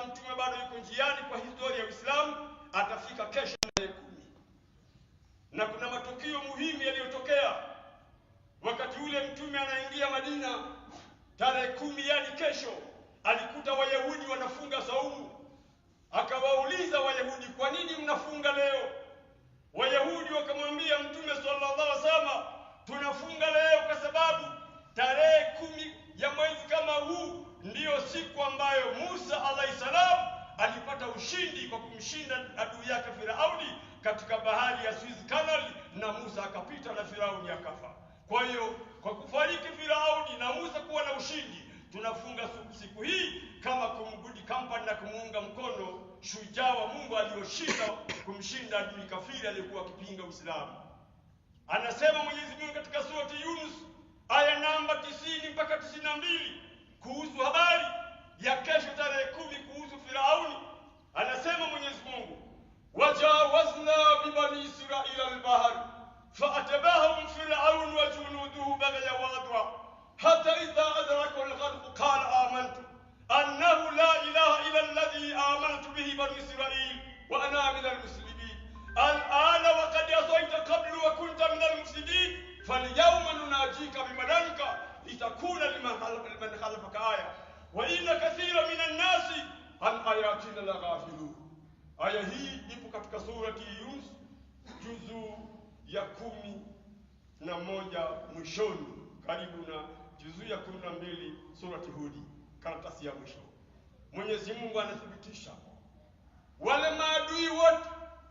na mtume bado yuko njiani kwa historia ya Uislamu, atafika kesho tarehe 10. Na kuna matukio muhimu yaliyotokea wakati ule mtume anaingia Madina tarehe 10, yani kesho. Alikuta Wayahudi wanafunga saumu. Akawauliza Wayahudi, kwa nini mnafunga leo? Wayahudi wakamwambia Mtume sallallahu alaihi wasallam, tunafunga leo kwa sababu tarehe 10 ya mwezi kama huu ndiyo siku ambayo Musa alayhi salam alipata ushindi kwa kumshinda adui yake Firauni katika bahari ya Suez Canal, na Musa akapita na Firauni akafa. Kwa hiyo kwa kufariki Firauni na Musa kuwa na ushindi, tunafunga siku hii kama kumgudi company na kumuunga mkono shujaa wa Mungu aliyoshinda kumshinda adui kafiri aliyekuwa akipinga Uislamu. Anasema Mwenyezi Mungu katika surati Yunus aya namba 90 mpaka 92 kuhusu habari ya kesho tarehe 10 kuhusu Firauni. Anasema Mwenyezi Mungu, wajawazna bibani Israila al-bahr fa'tabahum Firaun wa junuduhu baghya wa adwa hatta idha adraka al-gharq qala amantu annahu la ilaha illa alladhi amantu bihi bani Israil wa ana min al-muslimin al-ana wa qad asayta qablu wa kunta min al-mufsidin falyawma nunajika bimadanika litakuna liman khalafaka aya wa inna kathira min an-nasi an ayatina laghafilun. Aya hii ipo katika surati Yunus juzu ya 11 mwishoni, karibu na juzu ya 12 surati Hudi, karatasi ya mwisho. Mwenyezi Mungu anathibitisha wale maadui wote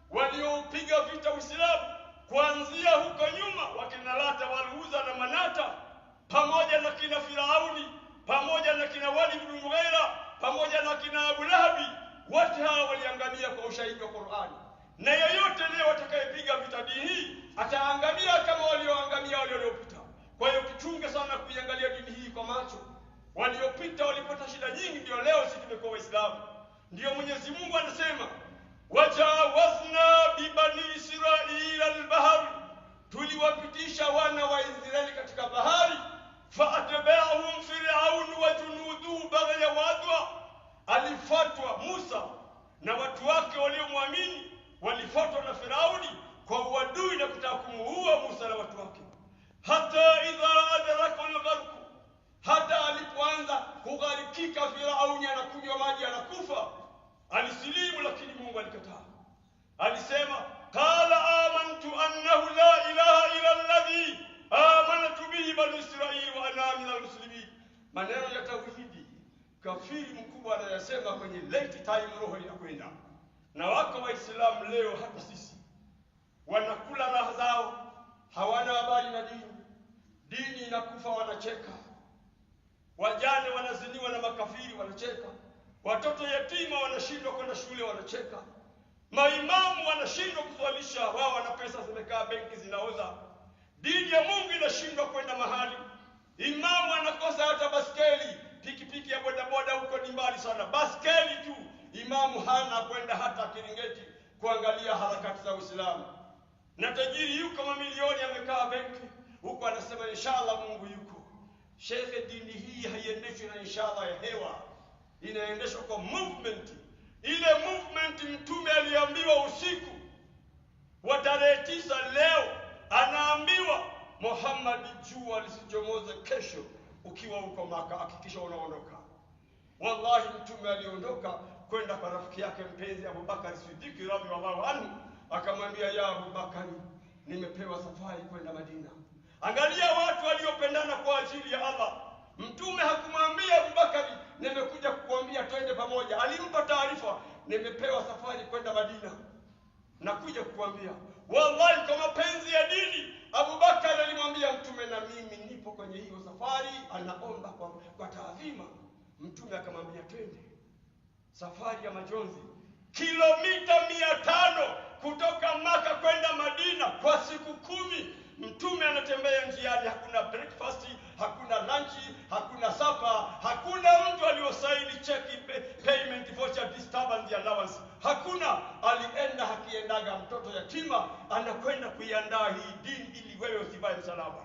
waliopiga vita Uislamu kuanzia huko nyuma, wakina Lata wal Uzza na Manata, pamoja na kina Firauni, pamoja na kina Walid ibn Mughira, pamoja na kina Abu Lahabi, wote hao waliangamia kwa ushahidi wa Qur'ani. Na yeyote leo atakayepiga vita dini hii ataangamia kama walioangamia wale waliopita. Kwa hiyo tuchunge sana kuiangalia dini hii kwa macho. Waliopita walipata shida nyingi, ndio leo sisi tumekuwa Waislamu. Ndio Mwenyezi Mungu anasema, wajawazna bibani Israila al-bahr, tuliwapitisha wana wa Israeli katika bahari, fa'atba'ahum Firaun wa junuduhu baghya wa adwa. Alifuatwa Musa na watu wake waliomwamini, walifuatwa na Firauni kwa uadui na kutaka kumuua Musa na watu wake. Hata idha adraka al-gharq, hata alipoanza kugharikika Firauni anakunywa maji anakufa, alisilimu, lakini Mungu alikataa. Alisema, qala amantu annahu la ilaha illa alladhi amantu bihi bani Israil wa ana min al-muslimin. Maneno ya tauhidi kafiri mkubwa anayasema kwenye late time, roho inakwenda. Na wako Waislamu leo hata sisi wanakula raha zao, hawana habari na dini. Dini inakufa wanacheka, wajane wanaziniwa na makafiri wanacheka, watoto yatima wanashindwa kwenda shule wanacheka, maimamu wanashindwa kuswalisha, wao wana pesa zimekaa benki zinaoza. Dini ya Mungu inashindwa kwenda mahali, imamu anakosa hata baskeli, pikipiki ya bodaboda huko ni mbali sana, baskeli tu imamu hana kwenda hata Kiringeti kuangalia harakati za Uislamu. Na tajiri yuko mamilioni amekaa benki huko anasema inshallah Mungu yuko. Shekhe, dini hii haiendeshwi na inshallah ya hewa, inaendeshwa kwa movement. Ile movement mtume aliambiwa usiku wa tarehe 9 leo, anaambiwa Muhammad, jua lisichomoze kesho ukiwa uko Maka, hakikisha unaondoka. Wallahi mtume aliondoka kwenda kwa rafiki yake mpenzi Abu Bakar Siddiq radhiyallahu anhu, akamwambia, ya Abu Bakar, nimepewa safari kwenda Madina. Angalia watu waliopendana kwa ajili ya Allah. Mtume hakumwambia Abu Bakar, nimekuja kukuambia twende pamoja. Alimpa taarifa, nimepewa safari kwenda Madina, nakuja kukuambia. Wallahi kwa mapenzi ya dini, Abu Bakar alimwambia Mtume, na mimi nipo kwenye hiyo safari. Anaomba kwa taadhima. Mtume akamwambia twende. Safari ya majonzi, kilomita 500 kutoka Maka kwenda Madina kwa siku 10. Mtume anatembea njiani, hakuna breakfast, hakuna lunch, hakuna supper, hakuna mtu aliyosaini check payment voucher disturbance allowance, hakuna. Alienda hakiendaga mtoto yatima, anakwenda kuiandaa hii dini ili wewe usivae msalaba.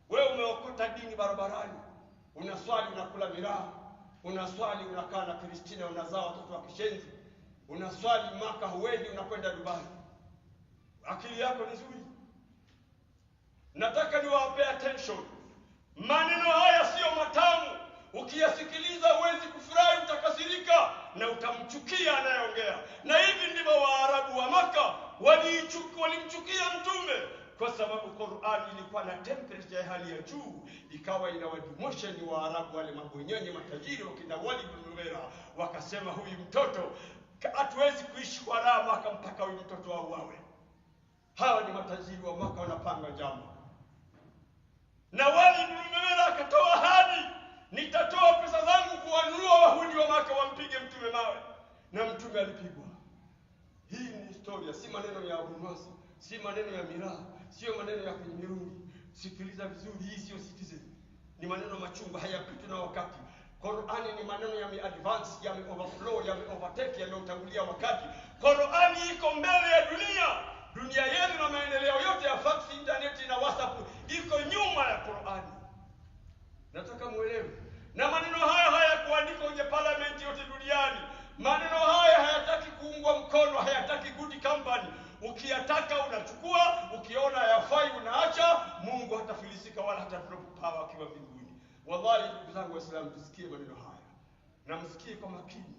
Wewe umeokota dini barabarani, unaswali unakula miraha. unaswali unakaa na Kristina, unazaa watoto wa kishenzi, unaswali Maka huendi, unakwenda Dubai. Akili yako ni nzuri? Nataka niwape attention. Maneno haya sio matamu. Ukiyasikiliza huwezi kufurahi, utakasirika na utamchukia anayeongea. Na hivi ndivyo Waarabu wa Maka walimchukia Mtume, kwa sababu Qur'an ilikuwa na temperature ya hali ya juu, ikawa inawademotion Waarabu wale mabonyenye matajiri wakina Walid ibn Mughira. Wakasema huyu mtoto hatuwezi kuishi kwa raha Maka mpaka huyu mtoto auawe. Hawa ni matajiri wa Maka wanapanga jambo. Na Walid ibn Mughira akatoa ahadi, nitatoa pesa zangu kuwanunua Wayahudi wa Maka wampige Mtume mawe. Na Mtume alipigwa. Hii ni historia, si maneno ya Abu Nuwas, si maneno ya miraa, sio maneno ya kwenye mirungi. Sikiliza vizuri, hii sio Citizen. Ni maneno machungu, hayapitwi na wakati. Qur'ani ni maneno ya advance, ya overflow, ya overtake, yameutangulia wakati. Qur'ani iko mbele ya dunia. Dunia yetu na maendeleo yote ya fax, internet na WhatsApp iko nyuma ya Qur'ani. Nataka muelewe. Na maneno haya hayakuandikwa kwenye parliament yote duniani. Maneno haya hayataki kuungwa mkono, hayataki good company. Ukiyataka unachukua, ukiona hayafai unaacha. Mungu hatafilisika wala hata drop power akiwa mbinguni. Wallahi ndugu zangu Waislamu, tusikie maneno haya na msikie kwa makini.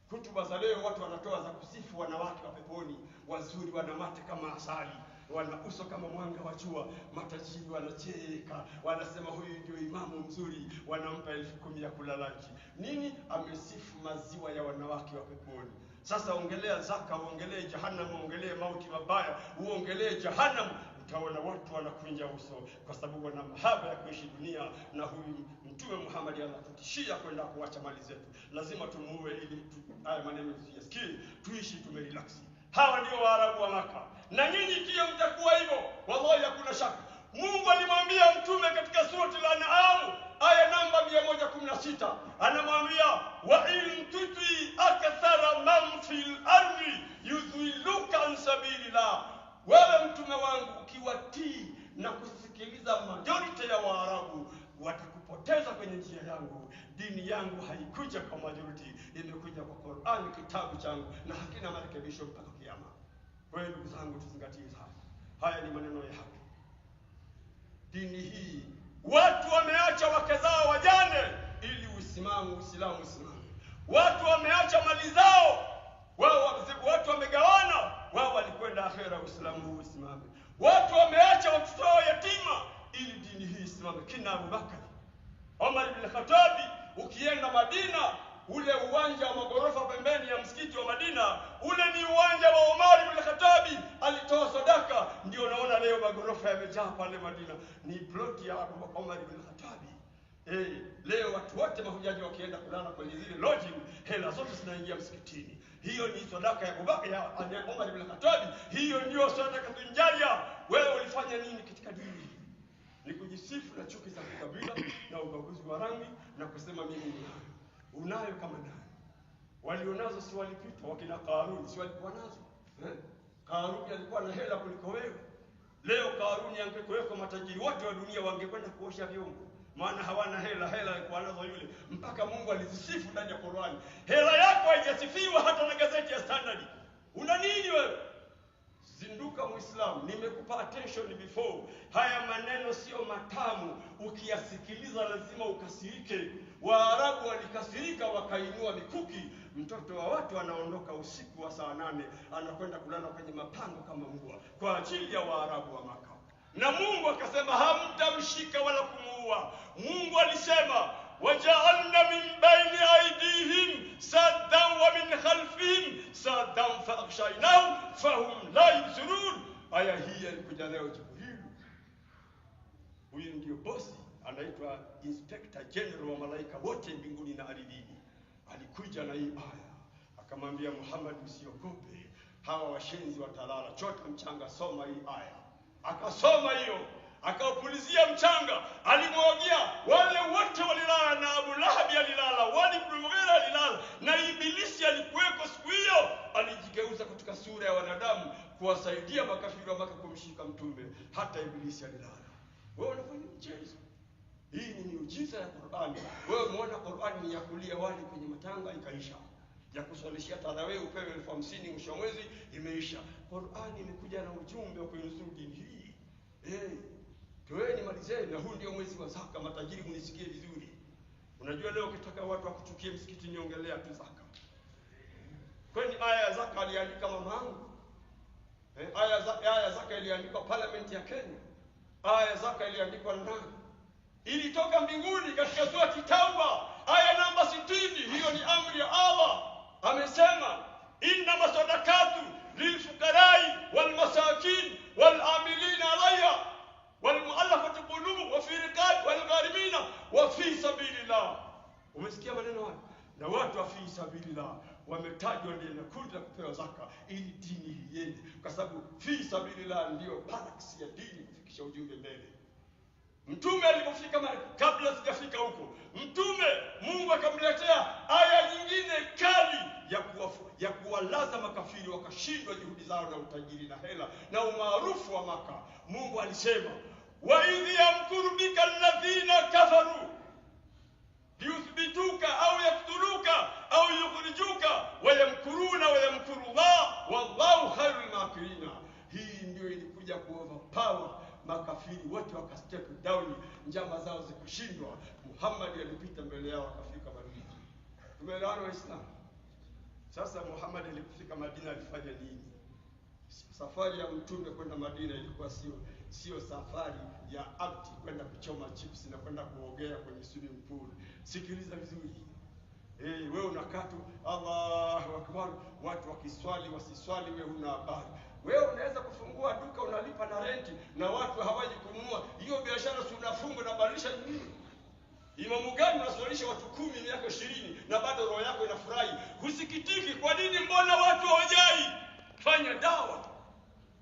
Hutuba za leo watu wanatoa za kusifu wanawake wa peponi, wazuri, wana mate kama asali, wana uso kama mwanga wa jua, matajiri wanacheka, wanasema huyu ndio imamu mzuri, wanampa 10,000 ya kulalaji. Nini? Amesifu maziwa ya wanawake wa peponi. Sasa ongelea zaka, ongelee jahannam, ongelee mauti mabaya, uongelee jahannam, utaona watu wanakunja uso kwa sababu wana mahaba ya kuishi dunia. Na huyu Mtume Muhammad anatutishia kwenda kuacha mali zetu. Lazima tumuue ili haya maneno tusiyasikie, tuishi tumerelax. Hawa ndio Waarabu wa Maka. Na nyinyi pia mtakuwa hivyo. Wallahi hakuna shaka. Mungu alimwambia Mtume katika surati Al-An'am aya namba 116, anamwambia wa in tuti akthara man fil ardi yudhilluka an sabilillah. Wewe Mtume wangu ukiwatii na kusikiliza majority ya Waarabu, watakupoteza kwenye njia yangu. Dini yangu haikuja kwa majority, imekuja kwa Qur'an, kitabu changu, na hakina marekebisho mpaka kiyama. Kwa hiyo ndugu zangu, tuzingatie sana. Haya ni maneno ya haki. Dini hii watu wameacha wake zao wajane ili Uislamu usimame. Watu wameacha mali zao, watu wamegawana, wao walikwenda akhera, Uislamu usimame. Watu wameacha watoto wao yatima ili dini hii isimame. Kina Abu Bakar, Umar ibn Khattab, ukienda Madina, ule uwanja wa magorofa pembeni ya msikiti wa Madina, ule ni uwanja wa Umar ibn Khattab, alitoa sadaka. Ndio naona leo magorofa yamejaa pale Madina, ni plot ya Umar ibn Khattab. Leo watu wote mahujaji wakienda kulala kwenye zile lodging, hela zote zinaingia msikitini. Hiyo ni sadaka ya Umar ibn Khattab. Hiyo ndio sadaka tunjalia. Wewe ulifanya nini katika dini hii? Ni kujisifu na chuki za kabila na ubaguzi wa rangi na kusema mimi ni nani. Unayo kama nani? Walionazo si walipita, wakina Karuni si walikuwa nazo? Karuni alikuwa na hela kuliko wewe. Leo Karuni angekuweko matajiri wote wa dunia wangekwenda kuosha vyombo, maana hawana hela. Hela alikuwa nazo yule, mpaka Mungu alizisifu ndani ya Qur'ani. Hela yako haijasifiwa hata na gazeti ya Standard. Una nini wewe? Zinduka Muislamu, nimekupa attention before. Haya maneno sio matamu, ukiyasikiliza lazima ukasirike. Waarabu walikasirika, wakainua mikuki. Mtoto wa watu anaondoka usiku wa saa 8, anakwenda kulala kwenye mapango kama mbwa kwa ajili ya Waarabu wa Maka. Na Mungu akasema hamtamshika wala kumuua. Mungu alisema waja'alna min baini aydihim saddan wa min khalfihim saddan fa'aghshaynahum fahum la yubsirun. Aya hii ilikuja leo Jibril. Huyu ndio bosi, anaitwa Inspector General wa malaika wote mbinguni na ardhini. Alikuja na hii aya, akamwambia Muhammad, usiogope, hawa washenzi watalala. Chota mchanga, soma hii aya. Akasoma hiyo, akaupulizia mchanga, alimwagia. Wale wote walilala, na Abu Lahab alilala, Walid ibn Mughira alilala, na Ibilisi alikuweko siku hiyo. Alijigeuza katika sura ya wanadamu kuwasaidia makafiri wa Maka kumshika Mtume. Hata Ibilisi alilala. Wewe unafanya mchezo? Hii ni miujiza ya Qur'ani. Wewe umeona Qur'ani ni ya kulia wali kwenye matanga ikaisha, ya kuswalishia tarawih upewe 50,000 mwisho mwezi imeisha. Qur'ani imekuja na ujumbe wa kuinusuru dini hii. Toeni malizeni, na huu ndio mwezi wa zaka. Matajiri munisikie vizuri. Unajua leo ukitaka watu wakuchukie msikitini ongelea tu zaka. Kwani aya ya zaka aliandika mamangu? Aya ya zaka iliandikwa parliament ya Kenya. Aya ya zaka iliandikwa na nani? Ilitoka mbinguni katika sura Tauba aya namba 60. Hiyo ni amri ya Allah. Amesema inna masadakatu lilfuqarai walmasakin walamilina alayha walmuallafati qulubuhum wa fi riqab walgharimina wa fi sabilillah. Umesikia maneno haya? Na watu wa fi sabilillah wametajwa ndio kundi la kupewa zaka ili dini iende, kwa sababu fi sabilillah ndio parax ya dini kufikisha ujumbe mbele. Mtume alipofika kabla sijafika huko, mtume Mungu akamletea aya nyingine kali ya kuwalaza makafiri wakashindwa juhudi zao na utajiri na hela na umaarufu wa Maka. Mungu alisema wa idh yamkuru bika alladhina kafaru liyuthbituka au yaktuluka au yukhrijuka wa yamkuruna wa yamkuru Allah wallahu khairul makirina. Hii ndio ilikuja kuoverpower makafiri wote, wakastep down, njama zao zikashindwa. Muhammad alipita mbele yao akafika Madina. Tumeelewana Waislamu? Sasa Muhammad alipofika Madina alifanya nini? Safari ya mtume kwenda Madina ilikuwa sio safari ya abdi kwenda kuchoma chips na kwenda kuogea kwenye swimming pool. Sikiliza vizuri. Wewe unakaa tu Allahu Akbar, watu wakiswali wasiswali wewe huna habari. Wewe unaweza kufungua duka unalipa na renti na watu hawaji kununua. Hiyo biashara si unafunga na badilisha nini? Imamu gani unaswalisha watu 10 miaka 20 na bado roho yako inafurahi? Husikitiki kwa nini? Mbona watu hawajai? Fanya dawa.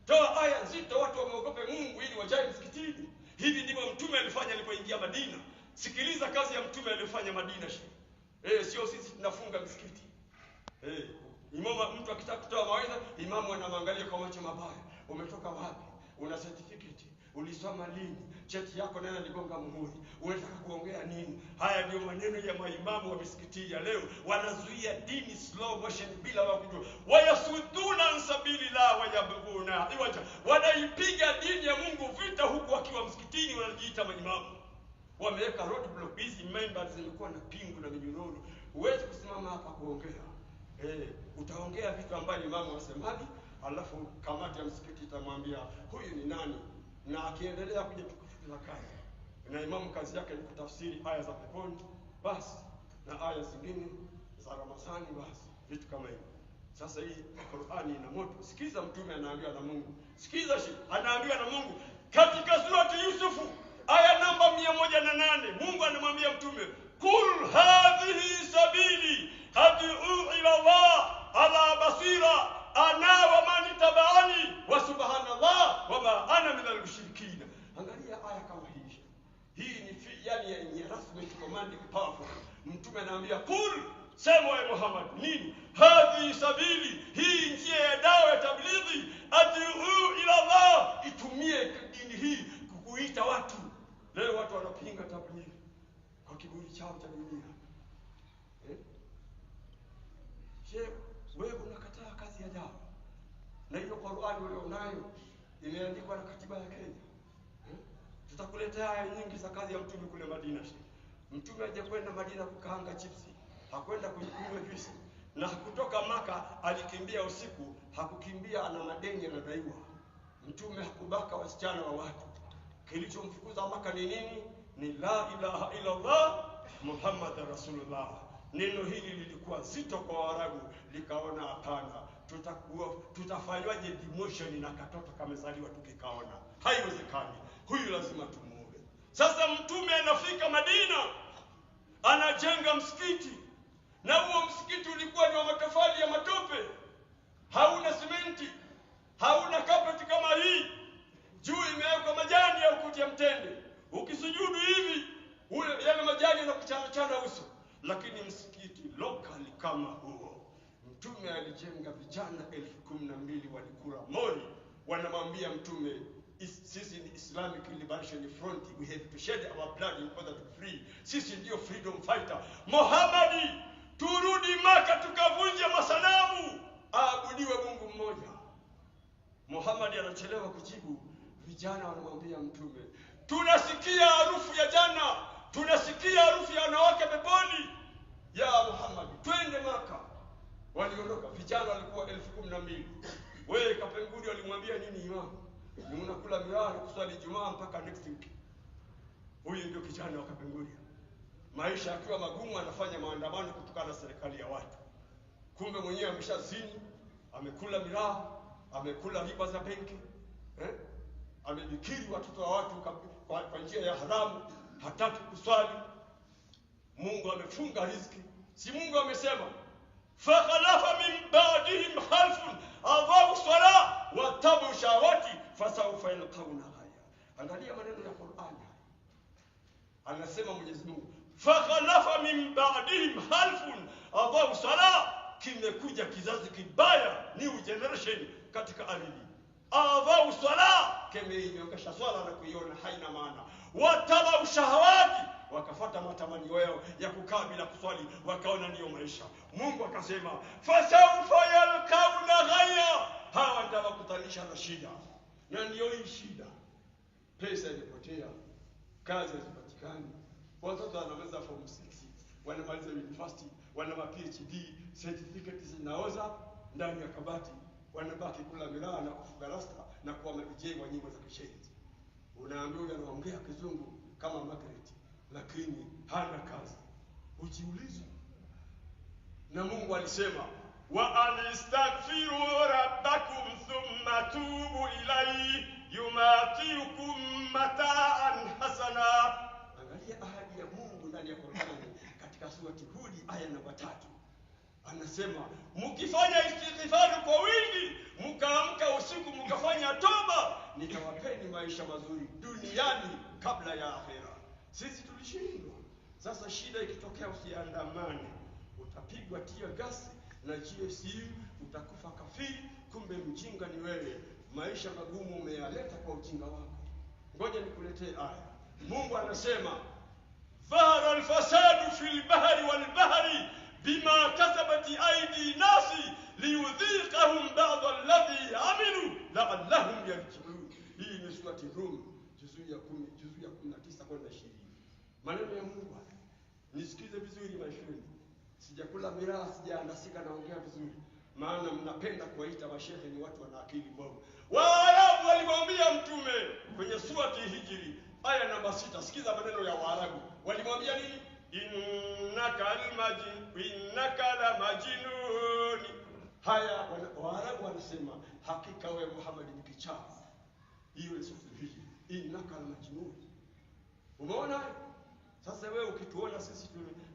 Toa aya nzito watu wameogope Mungu ili wajai msikitini. Hivi ndivyo mtume alifanya alipoingia Madina. Sikiliza kazi ya mtume aliyofanya Madina. Sio sisi tunafunga msikiti. Mtu akitaka kutoa mawaidha, imamu anamwangalia kwa macho mabaya. Umetoka wapi? Una certificate? Ulisoma lini? Cheti yako nani aligonga muhuri? Unataka kuongea nini? Haya ndio maneno ya maimamu wa misikiti ya leo. Wanazuia dini slow motion bila wao kujua. Wayasuduna ansabilillah wayabghuna iwaja. Wanaipiga dini ya Mungu vita huku wakiwa msikitini wanajiita maimamu. Wameweka roadblock, hizi members zilikuwa na pingu na minyororo. Huwezi kusimama hapa kuongea. Utaongea vitu ambavyo imamu wasemaji, alafu kamati ya msikiti itamwambia huyu ni nani, na akiendelea kuja tukufuta kazi. Na imamu kazi yake ni kutafsiri aya za peponi basi na aya zingine za Ramadhani basi, vitu kama hivyo. Sasa hii Qur'ani ina moto. Sikiza mtume anaambiwa na Mungu. Sikiza anaambiwa na Mungu katika surati Yusufu aya namba 108. Mungu anamwambia mtume, kul hadhihi sabili ad'u ila Allah ala basira ana wa man tabi'ani wa subhanallah wa ma ana minal mushrikeen. Angalia aya kama hii. Hii ni yani rasmi command powerful. Mtume anaambia kul, sema wa Muhammad nini? Hadhihi sabili, hii njia ya dawa ya tablighi, ad'u ila Allah, itumie dini hii kukuita watu. Leo watu wanapinga tablighi kwa kiburi chao cha dunia. Wewe unakataa kazi ya dawa. Na hiyo Qur'ani ulionayo imeandikwa na katiba ya Kenya. Tutakuletea aya nyingi za kazi ya mtume kule Madina. Mtume aje kwenda Madina kukaanga chipsi, hakwenda kunywa juisi. Na kutoka Maka alikimbia usiku, hakukimbia ana madeni anadaiwa. Mtume hakubaka wasichana wa watu. Kilichomfukuza Maka ni nini? Ni la ilaha illa Allah Muhammadur Rasulullah. Neno hili lilikuwa zito kwa Waarabu, likaona hapana, tutafanywaje demotion na katoto kamezaliwa tukikaona? Haiwezekani. Huyu lazima tumuue. Sasa mtume anafika Madina, anajenga msikiti. Na huo msikiti ulikuwa ni wa matofali ya matope. Hauna simenti, hauna carpet kama hii. Juu imewekwa majani ya ukuti ya mtende. Ukisujudu hivi, yale majani yanakuchana uso. Lakini msikiti local kama huo, mtume alijenga, vijana 12,000 walikula mori. Wanamwambia mtume, sisi ni Islamic Liberation Front, we have to shed our blood in order to be free. Sisi ndio freedom fighter. Muhammad, turudi Maka tukavunje masanamu, aabudiwe Mungu mmoja. Muhammad anachelewa kujibu. Vijana wanamwambia Mtume, tunasikia harufu ya jana, tunasikia harufu ya wanawake peponi. Ya Muhammad, twende Maka. Waliondoka, vijana walikuwa 12,000. Wewe Kapenguri walimwambia nini imamu? Ni unakula miraa na kuswali Ijumaa mpaka next week. Huyu ndio kijana wa Kapenguri. Maisha akiwa magumu anafanya maandamano kutokana na serikali ya watu. Kumbe mwenyewe ameshazini, amekula miraa, amekula riba za benki, amebikiri watoto wa watu kwa njia ya haramu, hataki kuswali. Mungu amefunga riziki. Si Mungu amesema, فَخَلَفَ مِنْ بَعْدِهِمْ خَلْفٌ أَضَاعُوا الصَّلَاةَ وَاتَّبَعُوا الشَّهَوَاتِ فَسَوْفَ يَلْقَوْنَ غَيًّا. Angalia maneno ya Qur'an. Anasema Mwenyezi Mungu, فَخَلَفَ مِنْ بَعْدِهِمْ خَلْفٌ أَضَاعُوا الصَّلَاةَ. Kimekuja kizazi kibaya, new generation katika ardhi. Adhau swala, kimeinyongesha swala na kuiona haina maana. Watabau shahawati, wakafuata matamanio yao ya kukaa bila kuswali, wakaona ndio maisha. Mungu akasema, fasawfa yalqauna ghayya. Hawa ndio wakutanisha na shida. Na ndio hii shida. Pesa imepotea, kazi hazipatikani. Watoto wanamaliza form 6, wanamaliza university, wana PhD, certificate zinaoza ndani ya kabati, wanabaki kula miraa na kufuga rasta na kuwa mabijei wa nyimbo za kishenzi. Unaambiwa huyu anaongea kizungu kama Margaret, lakini hana kazi. Ujiulize. Na Mungu alisema, wa anistaghfiru rabbakum thumma tubu ilayhi yumatiukum mata'an hasana. Angalia ahadi ya Mungu ndani ya Qur'ani katika surati Hud aya namba 3. Anasema, mkifanya istighfar kwa wingi, mkaamka usiku mkafanya toba, nitawapeni maisha mazuri duniani kabla ya akhera. Sisi tulishindwa. Sasa shida ikitokea usiandamane. Utapigwa tear gas na GSU, utakufa kafiri, kumbe mjinga ni wewe. Maisha magumu umeyaleta kwa ujinga wako. Ngoja nikuletee aya. Mungu anasema, ظهر الفساد في البحر والبحر بما كسبت أيدي الناس ليذيقهم بعض الذي عملوا لعلهم يرجعون. Hii ni surati Rum, juzuu ya 19 kwenda 20. Maneno ya Mungu. Nisikize vizuri maishani. Sijakula miraa, sijaandasika, naongea vizuri. Maana mnapenda kuwaita mashehe ni watu wana akili bovu. Waarabu walimwambia Mtume kwenye surati Hijri aya namba 6. Sikiza maneno ya Waarabu. Walimwambia nini? Innaka la majnun. Haya Waarabu wanasema, hakika wewe Muhammad ni kichafu. Hiyo ni surati Hijri. Innaka la majnun. Umeona? Sasa wewe ukituona sisi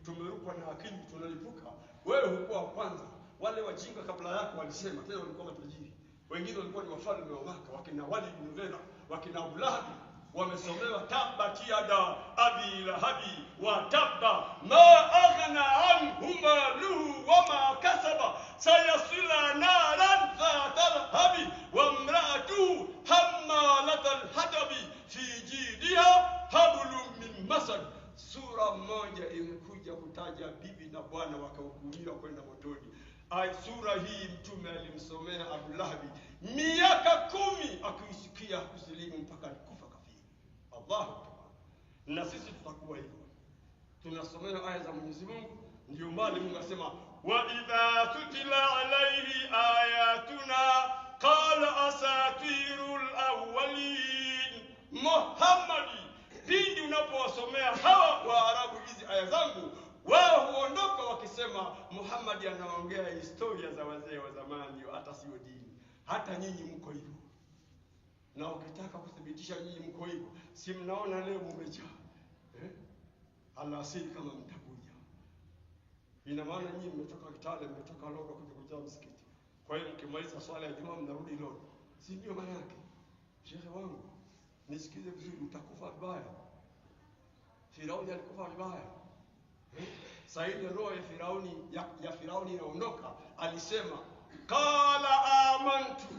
tumerukwa na akili tunalipuka, wewe hukuwa wa kwanza. Wale wajinga kabla yako walisema, tena walikuwa matajiri. Wengine walikuwa ni wafalme wa Maka, wakina Walid ibn Mughira, wakina Abu Lahab, wamesomewa tabbat yada abi lahabi wa tabba ma aghna anhu maluhu wa ma kasaba sayasila naran dhata lahabi wa imra'atuhu hammalatal hatabi fi jidiha hablum min masad. Sura moja imekuja kutaja bibi na bwana wakahukumiwa kwenda motoni. Sura hii Mtume alimsomea Abu Lahab miaka 10 akisikia kusilimu mpaka kufa kafiri. Allahu Akbar. Na sisi tutakuwa hivyo. Tunasomea aya za Mwenyezi Mungu, ndio mbali Mungu asema, wa idha tutila alayhi ayatuna qala asatirul awwalin. Muhammadi, pindi unapowasomea hawa Waarabu hizi aya zangu, wao huondoka wakisema Muhammad anaongea historia za wazee wa zamani, hata sio dini. Hata nyinyi mko hivyo. Na ukitaka kuthibitisha nyinyi mko hivyo, si mnaona leo mmejaa? Alasiri kama mtakuja. Ina maana nyinyi mmetoka Kitale, mmetoka Lodo kuja kujaa msikiti. Kwa hiyo mkimaliza swala ya Ijumaa mnarudi Lodo. Si ndio maana yake? Shehe wangu, nisikize vizuri, utakufa vibaya. Firauni alikufa vibaya. Saidi roho ya Firauni inaondoka, alisema, qala amantu,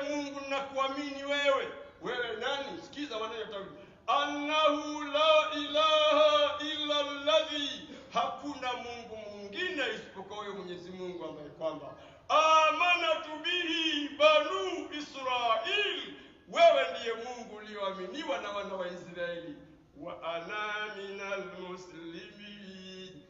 Mungu nakuamini wewe, wewe nani? Sikiza maneno ya tauhid. Annahu la ilaha illa alladhi, hakuna Mungu mwingine isipokuwa huyo Mwenyezi Mungu ambaye kwamba amanatu bihi banu Israil, wewe ndiye Mungu ulioaminiwa na wana wa Israeli. Wa ana minal muslimin,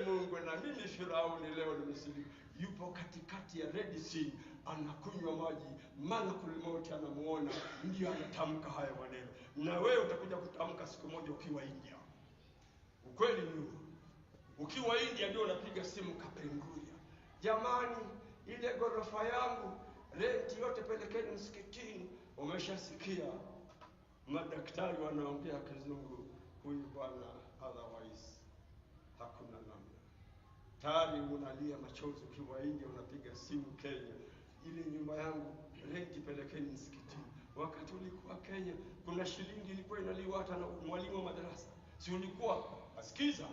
Mungu na mimi Firauni leo nimesilimu. Yupo katikati ya Red Sea, anakunywa maji, malakul maut anamuona, ndio anatamka haya maneno. Na wewe utakuja kutamka siku moja ukiwa India. Ukweli ni ukiwa India ndio unapiga simu Kapenguria, jamani, ile gorofa yangu renti yote pelekeni msikitini. Umeshasikia madaktari wanaongea Kizungu, huyu bwana, otherwise hakuna namna. Tayari unalia machozi ukiwa India, unapiga simu Kenya, ile nyumba yangu renti pelekeni msikitini. Wakati ulikuwa Kenya kuna shilingi ilikuwa inaliwa hata na mwalimu wa madarasa, si ulikuwa? Asikiza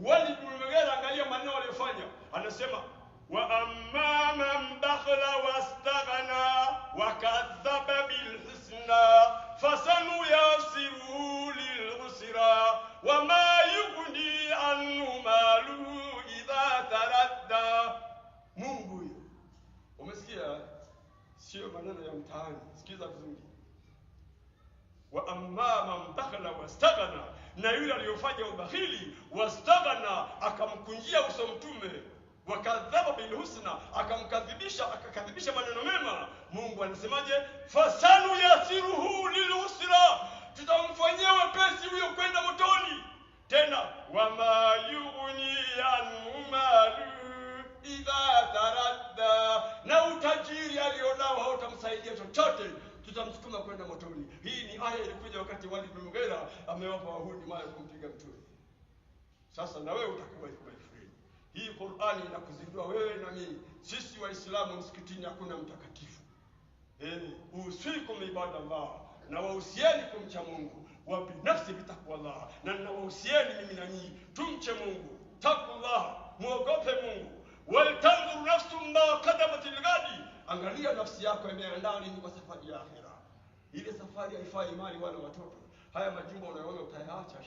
Walid ibn Mughira, angalia maneno aliyofanya. Anasema wa amma man bakhla wastaghna wa kadhaba bil husna fasanuyasiru lil usra wa ma yughni anhu maluhu idha taradda. Mungu huyo, umesikia? Sio maneno ya mtaani, sikiza vizuri. Wa amma man bakhla wastaghna, na yule aliyofanya ubakhili, wastaghna, akamkunjia uso mtume, wakadhaba bil husna, akakadhibisha maneno mema. Mungu anasemaje? Fasanu yasiruhu lil usra, tutamfanyia wepesi huyo kwenda motoni. Tena wama yughni anhu malu idha taradda, na utajiri alionao hautamsaidia chochote, tutamsukuma kwenda motoni. Hii ni aya ilikuja wakati Walid ibn Mughira amewapa Wayahudi mawe kumpiga mtume. Sasa na wewe utakuwa hivyo. Hii Qur'ani inakuzindua wewe na mimi. Sisi Waislamu msikitini hakuna mtakatifu. Usikum ibadallah, na wahusieni kumcha Mungu, wa binafsi bitaqwallah, na nawahusieni mimi na nyinyi tumche Mungu. Taqullah, muogope Mungu. Wal tanzur nafsum ma qaddamat al-ghadi, angalia nafsi yako imeandaa nini kwa safari ya akhera. Ile safari haifai mali wala watoto. Haya majumba unayoona utayaacha.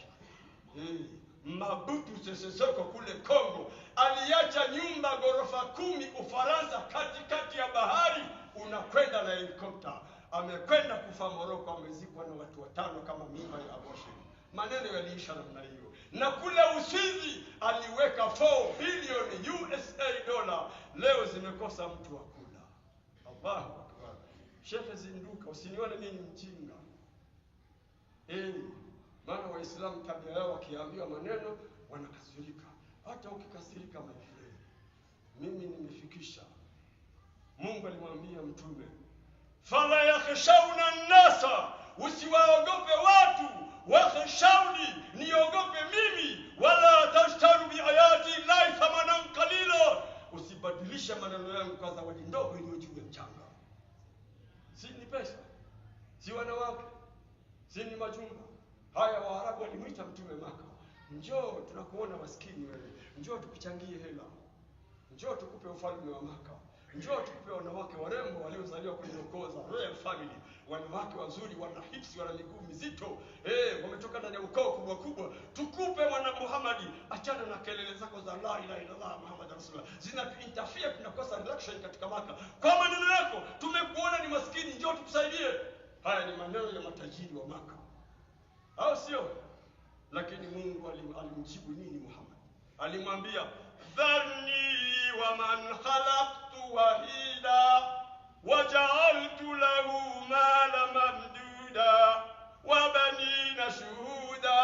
Mabutu Sese Seko kule Kongo aliacha nyumba gorofa 10 Ufaransa, katikati ya bahari, unakwenda na helikopta. Amekwenda kufa Morocco, amezikwa na watu 5 kama mimba ya abortion. Maneno yaliisha namna hiyo. Na kule Uswizi aliweka 4 bilioni USA dola, leo zimekosa mtu wa kula. Allahu Akbar. Sheikh zinduka, usinione mimi mjinga. Maana Waislamu tabia yao wakiambiwa maneno wanakasirika. Hata ukikasirika maifreni, mimi nimefikisha. Mungu alimwambia mtume, fala yakhshawna an-nasa, usiwaogope watu, wakhshawni, niogope mimi. Wala tashtaru bi ayati llahi thamanan qalila, usibadilisha maneno yangu kwa zawadi ndogo iliyo juu ya mchanga. Si ni pesa, si wanawake, si ni majumba. Haya Waarabu walimuita mtume Maka, njoo tunakuona maskini wewe, njoo tukuchangie hela, njoo tukupe ufalme wa Maka, njoo tukupe wanawake warembo waliozaliwa kwenye ukoo za royal family, wanawake wazuri, wana hips, wana miguu mizito, wametoka ndani ya ukoo kubwa kubwa. Tukupe mwana Muhammad, achana na kelele zako za la ilaha illallah Muhammad rasulullah, zina interfere, tunakosa relaction katika Maka. Kwa maneno yako tumekuona ni maskini, njoo tukusaidie. Haya ni maneno ya matajiri wa Maka, au sio? Lakini Mungu alimjibu nini Muhammad? Alimwambia, dharni wa man khalaqtu wahida waja'altu lahu mala mamduda wa banina shuhuda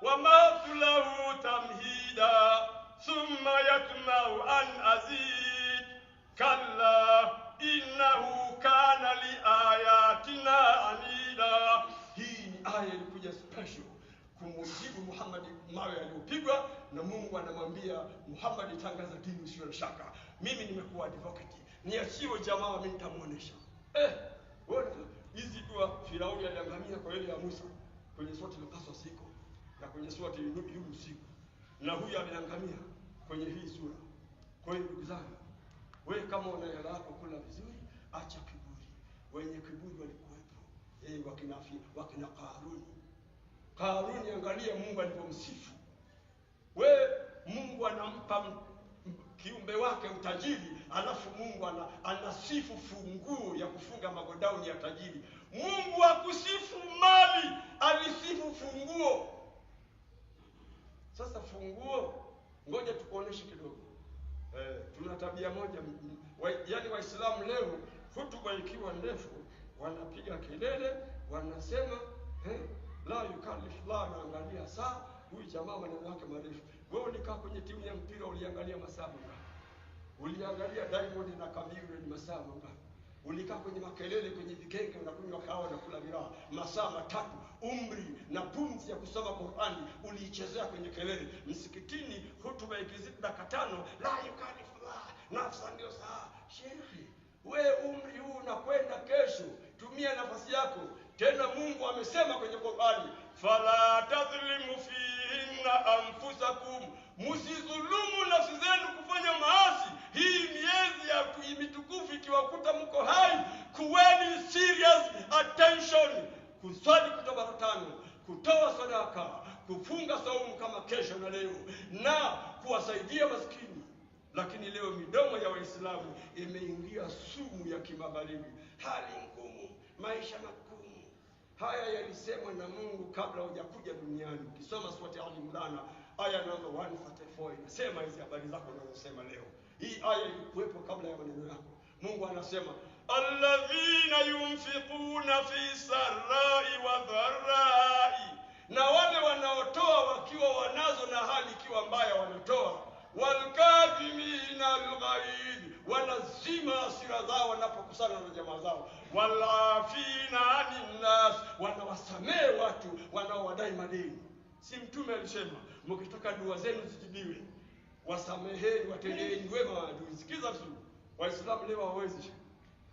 wa mahtu lahu tamhida thumma yatma'u an azid kalla innahu kana li ayatina anida. Hii ni aya ilikuja special kumjibu Muhammad mawe aliyopigwa, na Mungu anamwambia Muhammad, tangaza dini usio na shaka, mimi nimekuwa advocate, niachiwe jamaa mimi nitamuonesha. Wewe hizi dua Firauni aliangamia kwa ile ya Musa kwenye sura al-Qasas iko, na kwenye sura Yunus iko, na huyu ameangamia kwenye hii sura. Kwa hiyo ndugu zangu, wewe kama una hela yako kula vizuri, acha kiburi. Wenye kiburi walikuwepo, wakina Karuni, angalia Mungu alipomsifu. Mungu anampa kiumbe wake utajiri, alafu Mungu anasifu funguo ya kufunga magodauni ya tajiri. Mungu hakusifu mali, alisifu funguo. Sasa funguo, ngoja tukuoneshe kidogo. Tuna tabia moja, yani Waislamu leo hutuba ikiwa ndefu wanapiga kelele, wanasema la yukallif la, naangalia saa, huyu jamaa maneno yake marefu. Wewe ulikaa kwenye timu ya mpira uliangalia masaa ngapi? Uliangalia Diamond na Kamilu ni masaa ngapi? Ulikaa kwenye makelele kwenye vikenge unakunywa kahawa na kula miraa masaa 3. Umri na pumzi ya kusoma Qur'ani uliichezea kwenye kelele. Msikitini hutuba ikizidi dakika 5, la yukalifullah nafsa ndio saa. Sheikh, wewe umri huu unakwenda kesho, tumia nafasi yako. Tena Mungu amesema kwenye Qur'ani, fala tadhlimu fihinna anfusakum, msizulumu nafsi zenu kufanya maasi. Hii miezi ya mitukufu ikiwakuta mko hai, kuweni serious attention. Kuswali kutoka 5, kutoa sadaka, kufunga saumu kama kesho na leo, na kuwasaidia maskini. Lakini leo midomo ya Waislamu imeingia sumu ya kimagharibi. Hali ngumu, maisha magumu. Haya yalisemwa na Mungu kabla hujakuja duniani. Ukisoma sura Al-Imran aya namba 144 inasema hizi habari zako unazosema leo. Hii aya ilikuwepo kabla ya maneno yako. Mungu anasema, alladhina yunfiquna fi sarai wa dharai, na wale wanaotoa wakiwa wanazo na hali ikiwa mbaya wanatoa. Walkadhimina alghaidh, wanazima hasira zao wanapokusana na jamaa zao. Walafina anin nas, wanawasamehe watu wanaowadai madeni. Si Mtume alisema mkitaka dua zenu zijibiwe, wasameheni, watendeeni wema maadui. Sikiza vizuri, Waislamu leo hawawezi.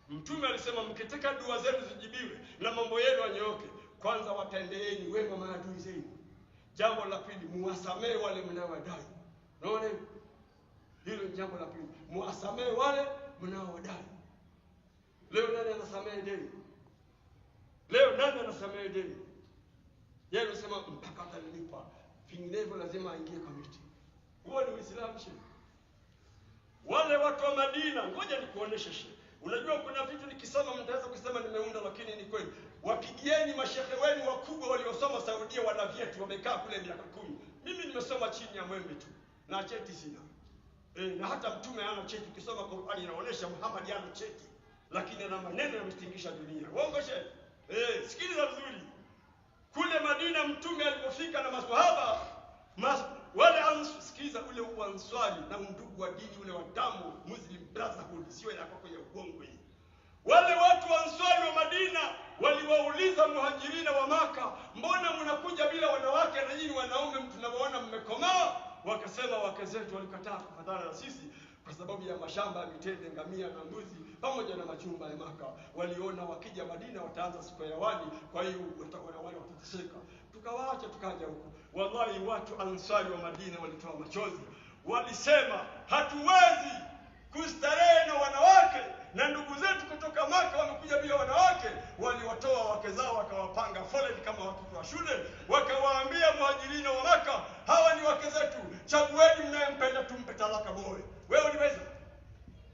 Mtume alisema mkitaka dua zenu zijibiwe na mambo yenu yanyooke, kwanza watendeeni wema maadui zenu. Jambo la pili, muwasamehe wale mnaowadai. Unaona hilo jambo la pili, muwasamehe wale mnaowadai. Leo nani anasamehe deni? Leo nani anasamehe deni? Yeye anasema mpaka atalilipa, vinginevyo lazima aingie komiti. Huo ni Uislamu shehe. Wale watu wa Madina, ngoja nikuoneshe shehe. Unajua kuna vitu nikisema mtaweza kusema nimeunda, lakini ni kweli. Wapigieni mashehe wenu wakubwa waliosoma Saudia, wana vyeti, wamekaa kule miaka 10. Mimi nimesoma chini ya mwembe tu na cheti sina. Na hata Mtume hana cheti. Ukisoma Qur'ani inaonyesha Muhammad hana cheti, lakini ana maneno yamestingisha dunia. Uongo shehe? Sikiliza vizuri. Kule Madina Mtume alipofika na maswahaba, wale sikiza ule uanswari na undugu wa dini ule wa damu, Muslim Brotherhood, sio ya kwa uongo hii. Wale watu wa Answari wa Madina waliwauliza Muhajirina wa Maka, mbona mnakuja bila wanawake na nyinyi wanaume tunawaona mmekomaa? Wakasema wake zetu walikataa kufatana na sisi kwa sababu ya mashamba ya mitende, ngamia na mbuzi pamoja na machumba ya Maka. Waliona wakija Madina wataanza siku ya wali, kwa hiyo wale watateseka. Tukawaacha tukaja huko. Wallahi watu Ansari wa Madina walitoa machozi. Walisema hatuwezi kustarehe na wanawake, na ndugu zetu kutoka Maka wamekuja bila wanawake. Waliwatoa wake zao wakawapanga foleni kama watoto wa shule, wakawaambia Muhajirina wa Maka, hawa ni wake zetu, chagueni mnayempenda tumpe talaka moja. Wewe uliweza?